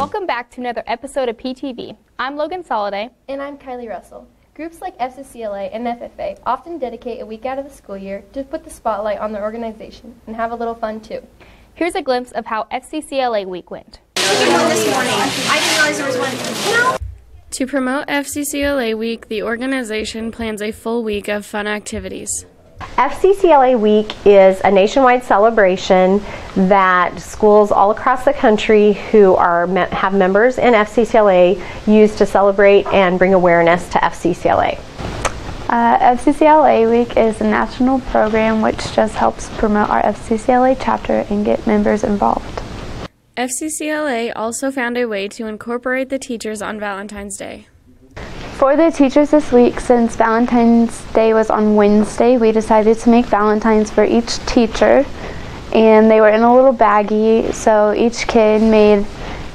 Welcome back to another episode of PTV. I'm Logan Soliday. And I'm Kylie Russell. Groups like FCCLA and FFA often dedicate a week out of the school year to put the spotlight on their organization and have a little fun too. Here's a glimpse of how FCCLA week went. This morning. I didn't realize there was one. To promote FCCLA Week, the organization plans a full week of fun activities. FCCLA Week is a nationwide celebration that schools all across the country who have members in FCCLA use to celebrate and bring awareness to FCCLA. FCCLA Week is a national program which just helps promote our FCCLA chapter and get members involved. FCCLA also found a way to incorporate the teachers on Valentine's Day. For the teachers this week, since Valentine's Day was on Wednesday, we decided to make Valentines for each teacher, and they were in a little baggie, so each kid made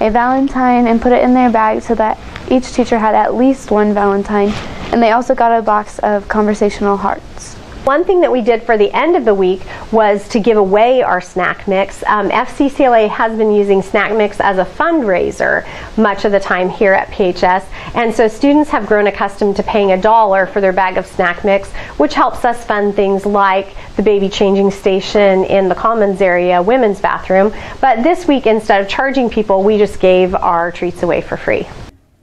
a Valentine and put it in their bag so that each teacher had at least one Valentine, and they also got a box of conversational hearts. One thing that we did for the end of the week was to give away our snack mix. FCCLA has been using snack mix as a fundraiser much of the time here at PHS, and so students have grown accustomed to paying $1 for their bag of snack mix, which helps us fund things like the baby changing station in the commons area, women's bathroom. But this week, instead of charging people, we just gave our treats away for free.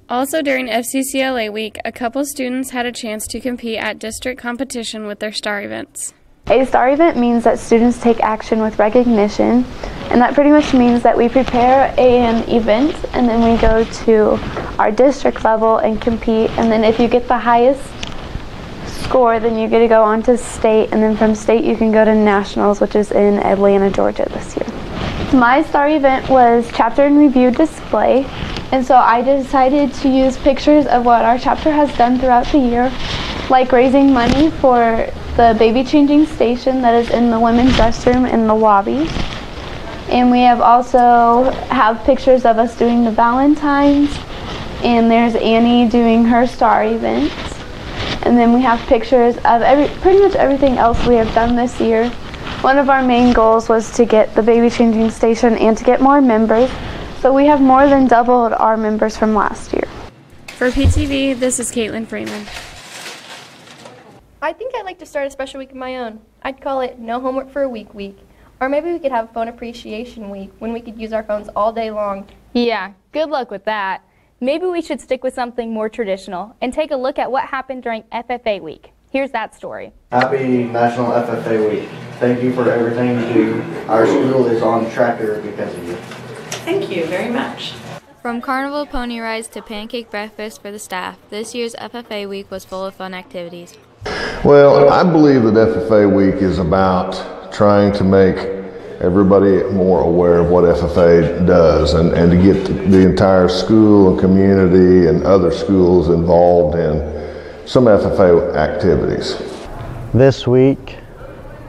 Also during FCCLA Week, a couple students had a chance to compete at district competition with their STAR events. A STAR event means that students take action with recognition, and that pretty much means that we prepare an event and then we go to our district level and compete, and then if you get the highest score, then you get to go on to state, and then from state you can go to nationals, which is in Atlanta, Georgia this year. My STAR event was chapter and review display, and so I decided to use pictures of what our chapter has done throughout the year, like raising money for the baby changing station that is in the women's restroom in the lobby. And we have also have pictures of us doing the Valentines, and there's Annie doing her STAR events. And then we have pictures of pretty much everything else we have done this year. One of our main goals was to get the baby changing station and to get more members. So we have more than doubled our members from last year. For PTV, this is Caitlin Freeman. I think I'd like to start a special week of my own. I'd call it No Homework for a Week Week. Or maybe we could have a Phone Appreciation Week when we could use our phones all day long. Yeah, good luck with that. Maybe we should stick with something more traditional and take a look at what happened during FFA Week. Here's that story. Happy National FFA Week. Thank you for everything you do. Our school is on tracker because of you. Thank you very much. From carnival pony rides to pancake breakfast for the staff, this year's FFA Week was full of fun activities. Well, I believe that FFA Week is about trying to make everybody more aware of what FFA does and to get the entire school and community and other schools involved in some FFA activities. This week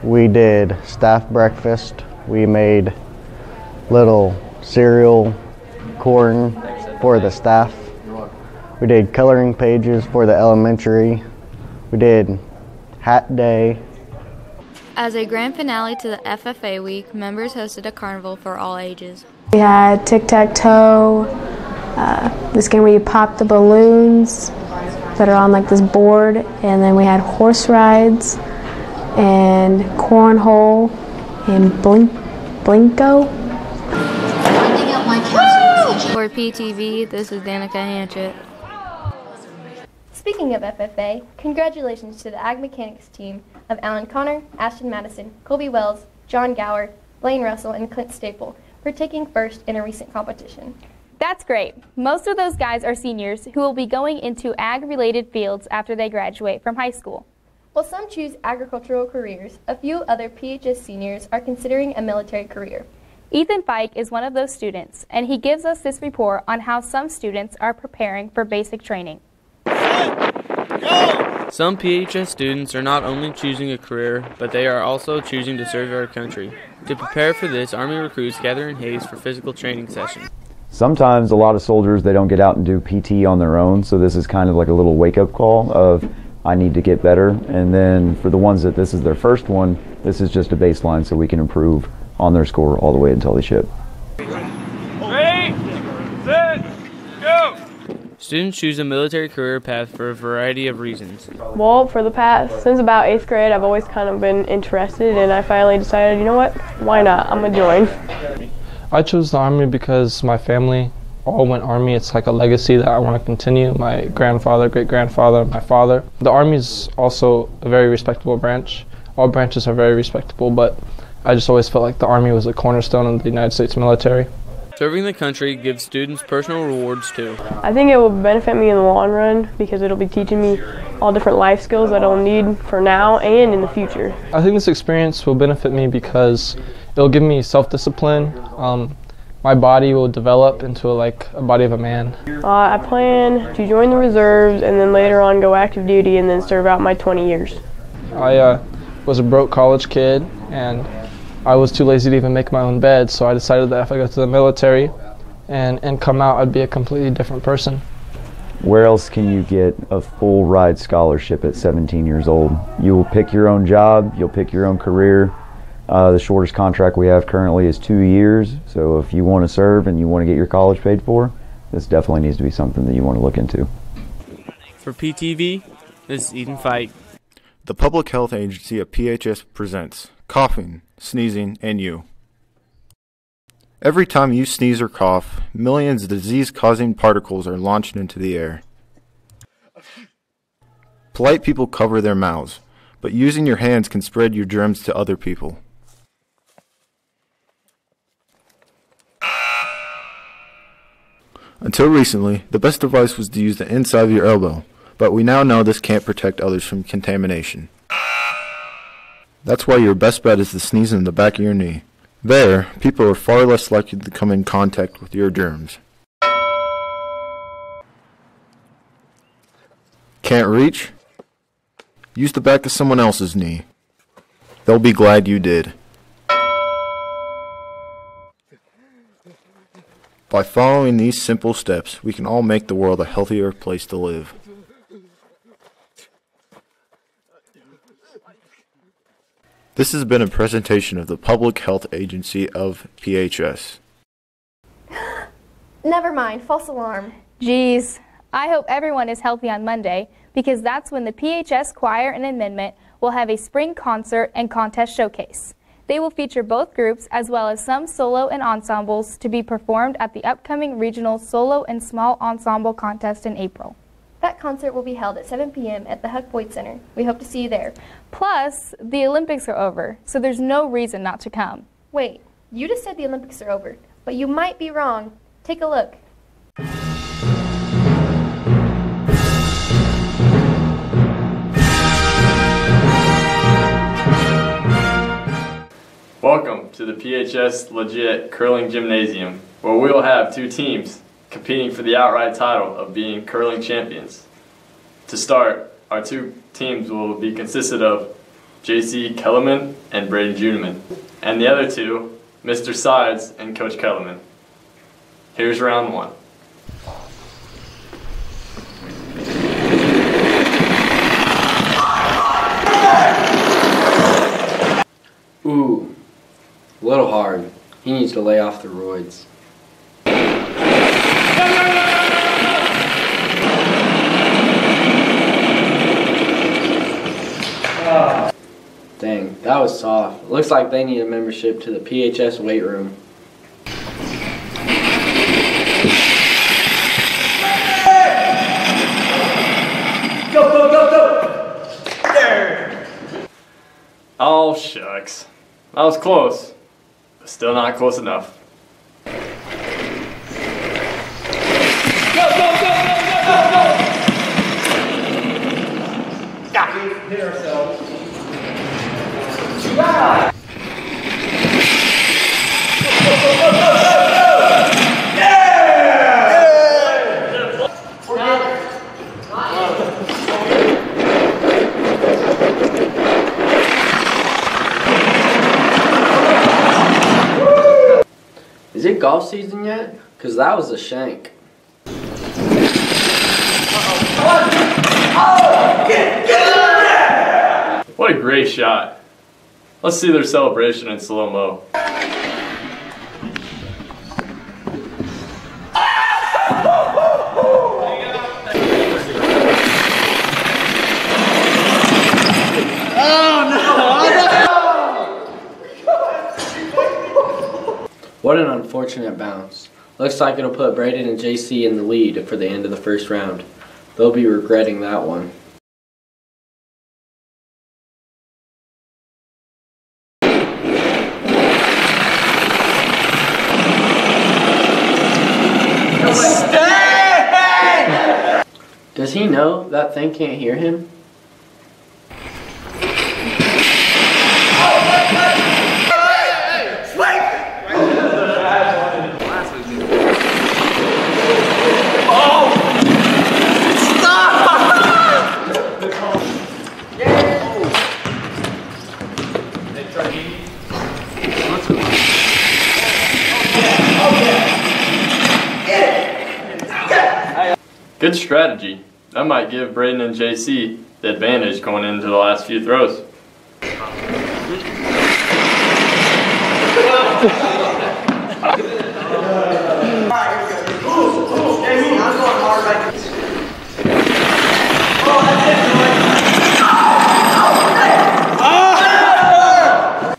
we did staff breakfast. We made little cereal corn for the staff. We did coloring pages for the elementary. We did hat day. As a grand finale to the FFA Week, members hosted a carnival for all ages. We had tic-tac-toe, this game where you pop the balloons that are on like this board, and then we had horse rides and cornhole and blinko. For PTV, this is Danica Hanchett. Speaking of FFA, congratulations to the Ag Mechanics team of Alan Connor, Ashton Madison, Colby Wells, John Gower, Blaine Russell, and Clint Staple for taking first in a recent competition. That's great. Most of those guys are seniors who will be going into ag-related fields after they graduate from high school. While some choose agricultural careers, a few other PHS seniors are considering a military career. Ethan Fike is one of those students, and he gives us this report on how some students are preparing for basic training. Some PHS students are not only choosing a career, but they are also choosing to serve our country. To prepare for this, Army recruits gather in Hayes for physical training sessions. Sometimes a lot of soldiers, they don't get out and do PT on their own, so this is kind of like a little wake-up call of I need to get better. And then for the ones that this is their first one, this is just a baseline so we can improve on their score all the way until they ship. 3, 6, Students choose a military career path for a variety of reasons. Well, since about 8th grade, I've always kind of been interested, and I finally decided, you know what, why not? I'm going to join. I chose the Army because my family all went Army. It's like a legacy that I want to continue. My grandfather, great-grandfather, my father. The Army is also a very respectable branch. All branches are very respectable, but I just always felt like the Army was a cornerstone of the United States military. Serving the country gives students personal rewards too. I think it will benefit me in the long run because it'll be teaching me all different life skills that I'll need for now and in the future. I think this experience will benefit me because it'll give me self-discipline. My body will develop into a body of a man. I plan to join the reserves and then later on go active duty and then serve out my 20 years. I was a broke college kid and I was too lazy to even make my own bed, so I decided that if I go to the military and come out, I'd be a completely different person. Where else can you get a full ride scholarship at 17 years old? You will pick your own job, you'll pick your own career. The shortest contract we have currently is 2 years, so if you want to serve and you want to get your college paid for, this definitely needs to be something that you want to look into. For PTV, this is Eden Fike. The Public Health Agency of PHS presents Coughing, Sneezing, and You. Every time you sneeze or cough, millions of disease-causing particles are launched into the air. Polite people cover their mouths, but using your hands can spread your germs to other people. Until recently, the best advice was to use the inside of your elbow, but we now know this can't protect others from contamination. That's why your best bet is to sneeze in the back of your knee. There, people are far less likely to come in contact with your germs. Can't reach? Use the back of someone else's knee. They'll be glad you did. By following these simple steps, we can all make the world a healthier place to live. This has been a presentation of the Public Health Agency of PHS. Never mind, false alarm. Geez, I hope everyone is healthy on Monday because that's when the PHS Choir and Amendment will have a spring concert and contest showcase. They will feature both groups as well as some solo and ensembles to be performed at the upcoming regional solo and small ensemble contest in April. That concert will be held at 7 p.m. at the Huck Boyd Center. We hope to see you there. Plus, the Olympics are over, so there's no reason not to come. Wait, you just said the Olympics are over, but you might be wrong. Take a look. Welcome to the PHS Legit Curling Gymnasium, where we will have two teams competing for the outright title of being curling champions. To start, our two teams will be consisted of J.C. Kellerman and Braden Juneman, and the other two, Mr. Sides and Coach Kellerman. Here's round one. Ooh, a little hard. He needs to lay off the roids. Dang, that was soft. Looks like they need a membership to the PHS weight room. Go, go, go, go! There! Oh, shucks. That was close, but still not close enough. Go, go, go, go, go, go, go! Got it. Hit ourselves. Wow. Go, go, go, go, go, go! Yeah! We're good. Is it golf season yet? Because that was a shank. What a great shot. Let's see their celebration in slow-mo. What an unfortunate bounce. Looks like it'll put Braden and JC in the lead for the end of the first round. They'll be regretting that one. Does he know that thing can't hear him? Good strategy. That might give Braden and JC the advantage going into the last few throws.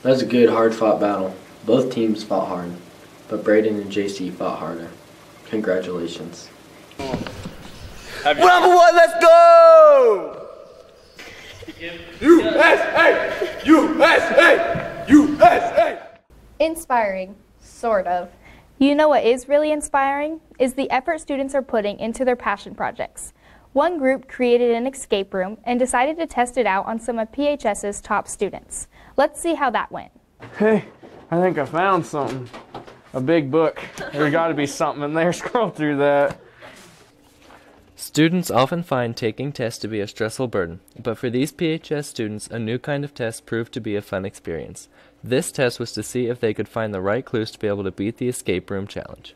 That was a good, hard-fought battle. Both teams fought hard, but Braden and JC fought harder. Congratulations. Number one, let's go! USA! USA! USA! Inspiring, sort of. You know what is really inspiring? Is the effort students are putting into their passion projects. One group created an escape room and decided to test it out on some of PHS's top students. Let's see how that went. Hey, I think I found something. A big book. There's got to be something in there. Scroll through that. Students often find taking tests to be a stressful burden, but for these PHS students, a new kind of test proved to be a fun experience. This test was to see if they could find the right clues to be able to beat the escape room challenge.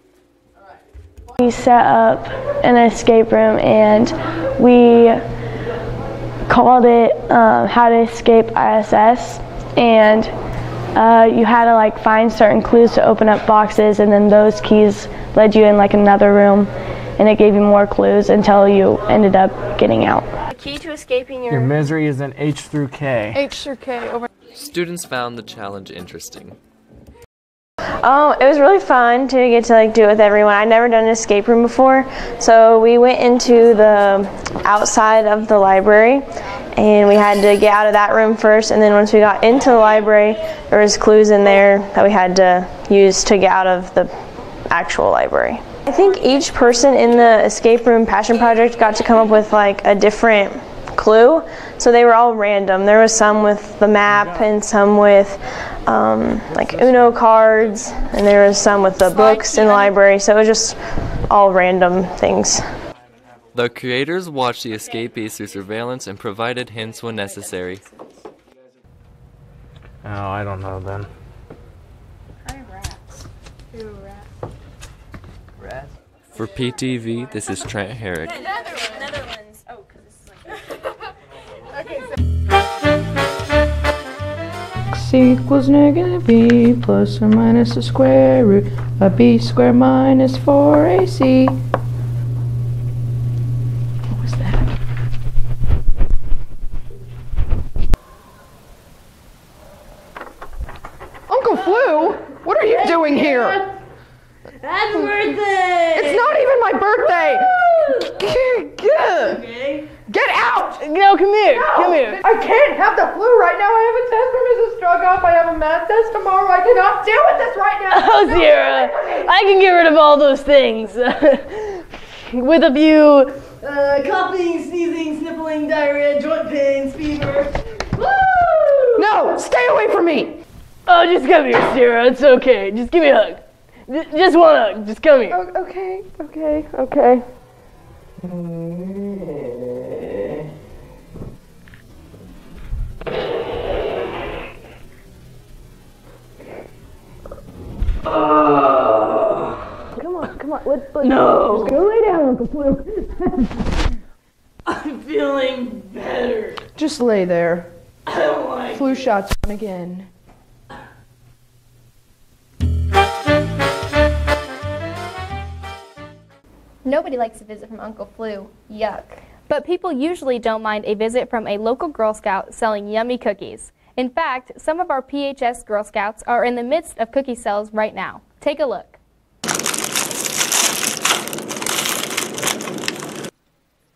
We set up an escape room and we called it How to Escape ISS, and you had to find certain clues to open up boxes, and then those keys led you in another room, and it gave you more clues until you ended up getting out. The key to escaping Your misery is in H through K. H through K over. Students found the challenge interesting. Oh, it was really fun to get to do it with everyone. I'd never done an escape room before, so we went into the outside of the library, and we had to get out of that room first, and then once we got into the library, there was clues in there that we had to use to get out of the actual library. I think each person in the escape room passion project got to come up with a different clue, so they were all random. There was some with the map and some with Uno cards, and there was some with the books in the library, so it was just all random things. The creators watched the escapees through surveillance and provided hints when necessary. Oh, I don't know then. For PTV, this is Trent Herrick. Netherlands. Oh, because this is C equals negative b plus or minus the square root of b squared minus 4ac. What was that? Uncle Flu, what are you doing here? Happy birthday! It's not even my birthday! Okay. Get out! No, come here. No, come here. I can't have the flu right now. I have a test for Mrs. Strogoff. I have a math test tomorrow. I cannot deal with this right now. Oh, Sierra, I can get rid of all those things. With a few... coughing, sneezing, sniffling, diarrhea, joint pains, fever. Woo! No, stay away from me. Oh, just come here, Sierra. It's okay. Just give me a hug. Just one hug. Just come here. Okay. Come on. Let's No. Just go lay down, Uncle Flu. I'm feeling better. Just lay there. I don't like Flu shots on again. Nobody likes a visit from Uncle Flu. Yuck. But people usually don't mind a visit from a local Girl Scout selling yummy cookies. In fact, some of our PHS Girl Scouts are in the midst of cookie sales right now. Take a look.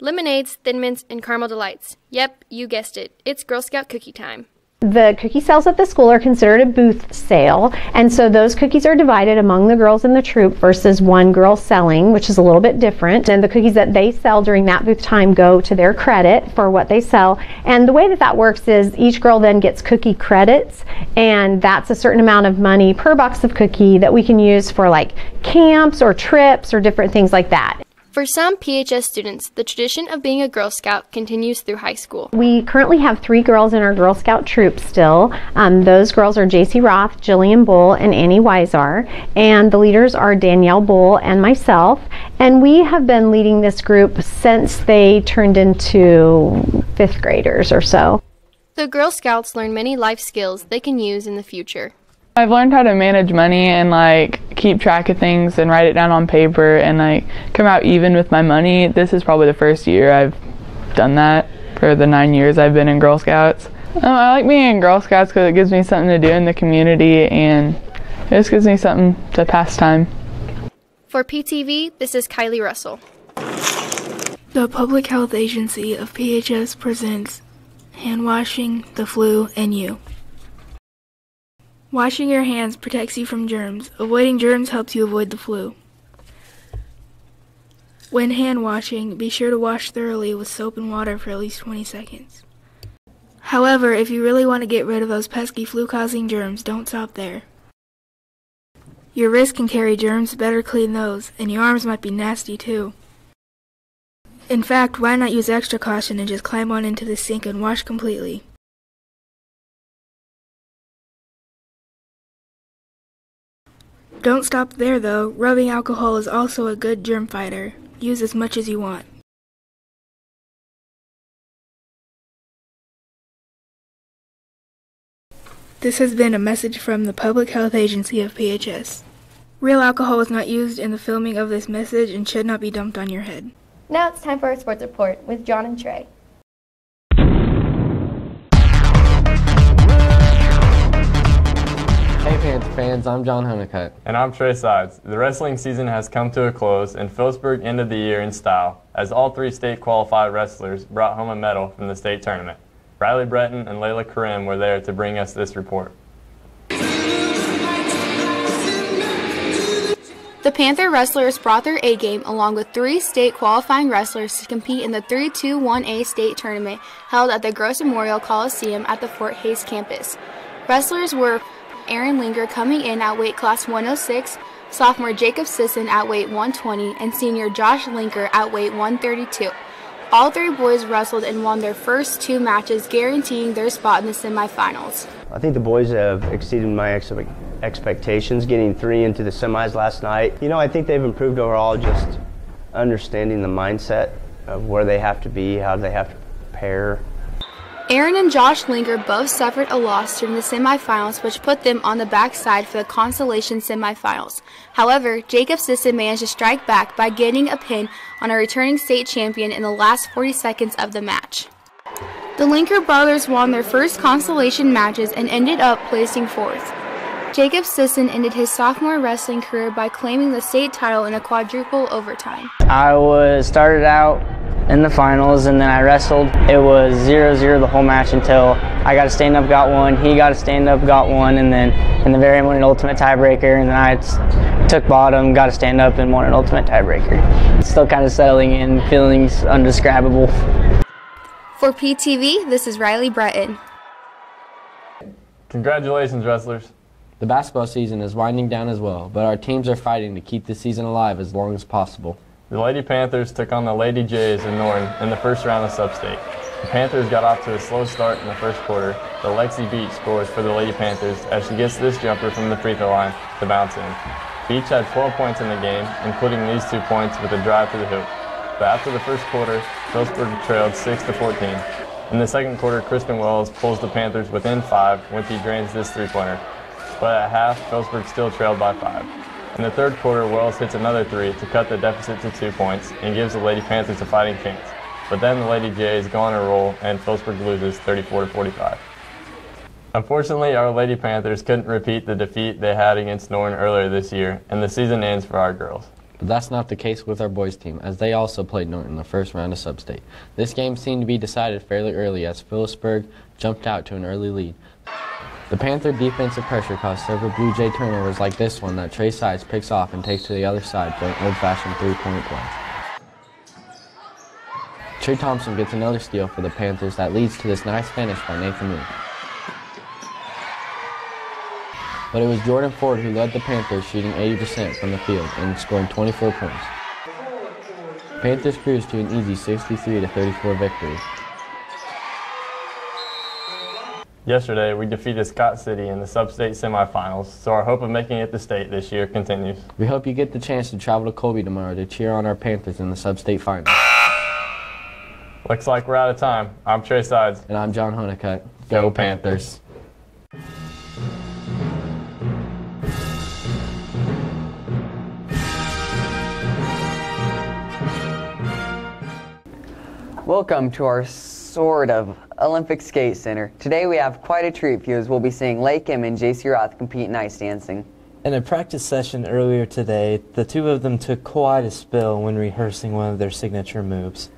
Lemonades, Thin Mints, and Caramel Delights. Yep, you guessed it. It's Girl Scout cookie time. The cookie sales at the school are considered a booth sale, and so those cookies are divided among the girls in the troop versus one girl selling, which is a little bit different. And the cookies that they sell during that booth time go to their credit for what they sell. And the way that works is each girl then gets cookie credits, and that's a certain amount of money per box of cookie that we can use for like camps or trips or different things like that. For some PHS students, the tradition of being a Girl Scout continues through high school. We currently have 3 girls in our Girl Scout troop still. Those girls are JC Roth, Jillian Bull, and Annie Weisar. And the leaders are Danielle Bull and myself. And we have been leading this group since they turned into 5th graders or so. The Girl Scouts learn many life skills they can use in the future. I've learned how to manage money and keep track of things and write it down on paper and come out even with my money. This is probably the first year I've done that for the 9 years I've been in Girl Scouts. I like being in Girl Scouts because it gives me something to do in the community and it just gives me something to pass time. For PTV, this is Kylie Russell. The Public Health Agency of PHS presents Hand Washing, the Flu, and You. Washing your hands protects you from germs. Avoiding germs helps you avoid the flu. When hand washing, be sure to wash thoroughly with soap and water for at least 20 seconds. However, if you really want to get rid of those pesky flu-causing germs, don't stop there. Your wrists can carry germs, better clean those, and your arms might be nasty too. In fact, why not use extra caution and just climb on into the sink and wash completely? Don't stop there though. Rubbing alcohol is also a good germ fighter. Use as much as you want. This has been a message from the Public Health Agency of PHS. Real alcohol is not used in the filming of this message and should not be dumped on your head. Now it's time for our sports report with John and Trey. Hey Panther fans, I'm John Honeycutt. And I'm Trey Sides. The wrestling season has come to a close and Phillipsburg ended the year in style as all 3 state qualified wrestlers brought home a medal from the state tournament. Riley Breton and Layla Karim were there to bring us this report. The Panther wrestlers brought their A game along with 3 state qualifying wrestlers to compete in the 3-2-1A state tournament held at the Gross Memorial Coliseum at the Fort Hays campus. Wrestlers were Aaron Linger coming in at weight class 106, sophomore Jacob Sisson at weight 120, and senior Josh Linker at weight 132. All 3 boys wrestled and won their first 2 matches, guaranteeing their spot in the semifinals. I think the boys have exceeded my expectations, getting 3 into the semis last night. You know, I think they've improved overall, just understanding the mindset of where they have to be, how they have to prepare. Aaron and Josh Linger both suffered a loss during the semifinals, which put them on the backside for the consolation semifinals. However, Jacob Sisson managed to strike back by getting a pin on a returning state champion in the last 40 seconds of the match. The Linker brothers won their first consolation matches and ended up placing 4th. Jacob Sisson ended his sophomore wrestling career by claiming the state title in a quadruple overtime. I started out in the finals and then I wrestled. It was 0-0 the whole match until I got a stand-up, got 1, he got a stand-up, got 1, and then in the very end won an ultimate tiebreaker, and then I took bottom, got a stand-up, and won an ultimate tiebreaker. Still kind of settling in, feelings undescribable. For PTV, this is Riley Breton. Congratulations, wrestlers. The basketball season is winding down as well, but our teams are fighting to keep the season alive as long as possible. The Lady Panthers took on the Lady Jays in Norton in the first round of Sub-State. The Panthers got off to a slow start in the first quarter, but Lexi Beach scores for the Lady Panthers as she gets this jumper from the free throw line to bounce in. Beach had 12 points in the game, including these 2 points with a drive to the hoop. But after the first quarter, Phillipsburg trailed 6-14. In the second quarter, Kristen Wells pulls the Panthers within 5 when she drains this 3-pointer. But at half, Phillipsburg still trailed by 5. In the third quarter, Wells hits another 3 to cut the deficit to 2 points and gives the Lady Panthers a fighting chance. But then the Lady Jays go on a roll and Phillipsburg loses 34-45. Unfortunately, our Lady Panthers couldn't repeat the defeat they had against Norton earlier this year, and the season ends for our girls. But that's not the case with our boys team, as they also played Norton in the first round of Sub-State. This game seemed to be decided fairly early as Phillipsburg jumped out to an early lead. The Panther defensive pressure caused several Blue Jay turnovers like this one that Trey Sides picks off and takes to the other side for an old-fashioned three-point play. Trey Thompson gets another steal for the Panthers that leads to this nice finish by Nathan Moon. But it was Jordan Ford who led the Panthers, shooting 80% from the field and scoring 24 points. Panthers cruised to an easy 63-34 victory. Yesterday, we defeated Scott City in the Sub-State semifinals, so our hope of making it to state this year continues. We hope you get the chance to travel to Colby tomorrow to cheer on our Panthers in the Sub-State final. Looks like we're out of time. I'm Trey Sides. And I'm John Honeycutt. Go Panthers. Welcome to our sort of Olympic Skate Center. Today we have quite a treat for you as we'll be seeing Lake Em and JC Roth compete in ice dancing. In a practice session earlier today, the two of them took quite a spill when rehearsing one of their signature moves.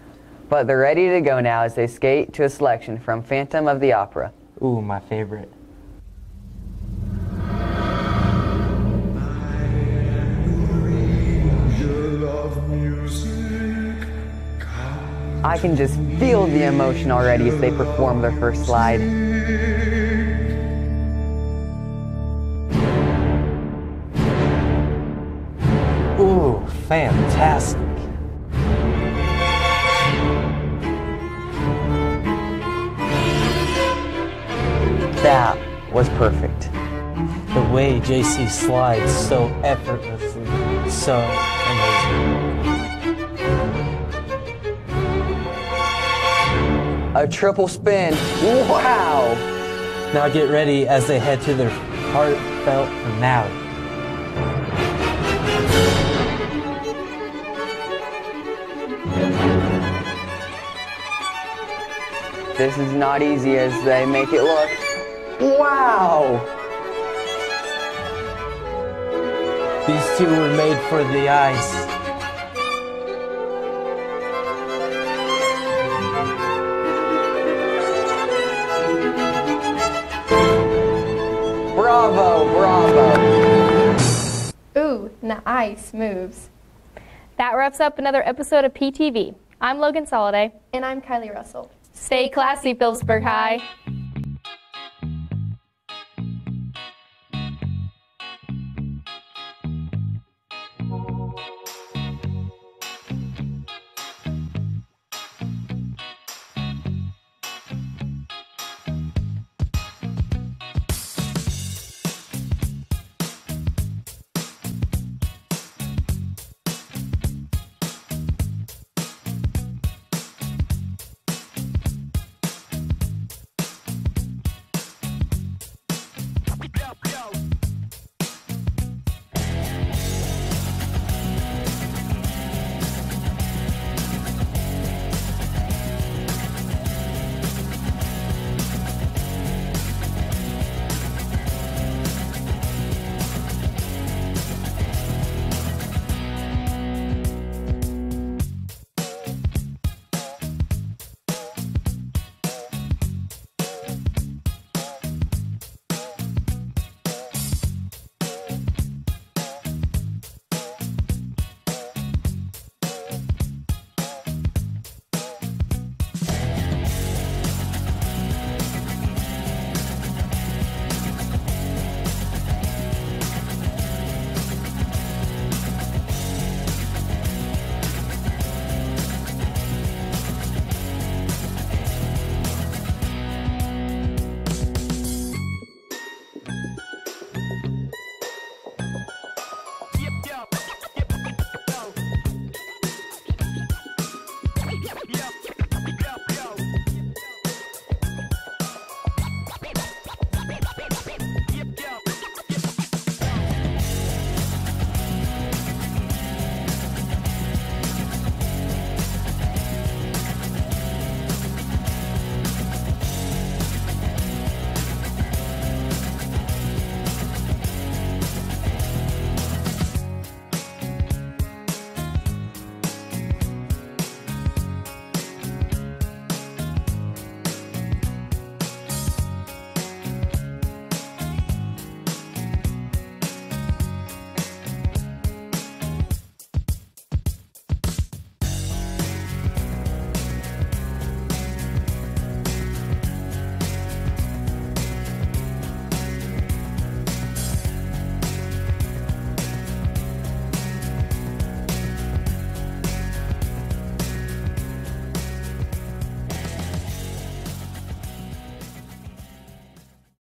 But they're ready to go now as they skate to a selection from Phantom of the Opera. Ooh, my favorite. I can just feel the emotion already as they perform their first slide. Ooh, fantastic. That was perfect. The way JC slides so effortlessly, so amazing. A triple spin. Wow! Now get ready as they head to their heartfelt finale. This is not easy as they make it look. Wow! These two were made for the ice. Bravo, bravo. Ooh, nice moves. That wraps up another episode of PTV. I'm Logan Soliday. And I'm Kylie Russell. Stay classy, Phillipsburg High.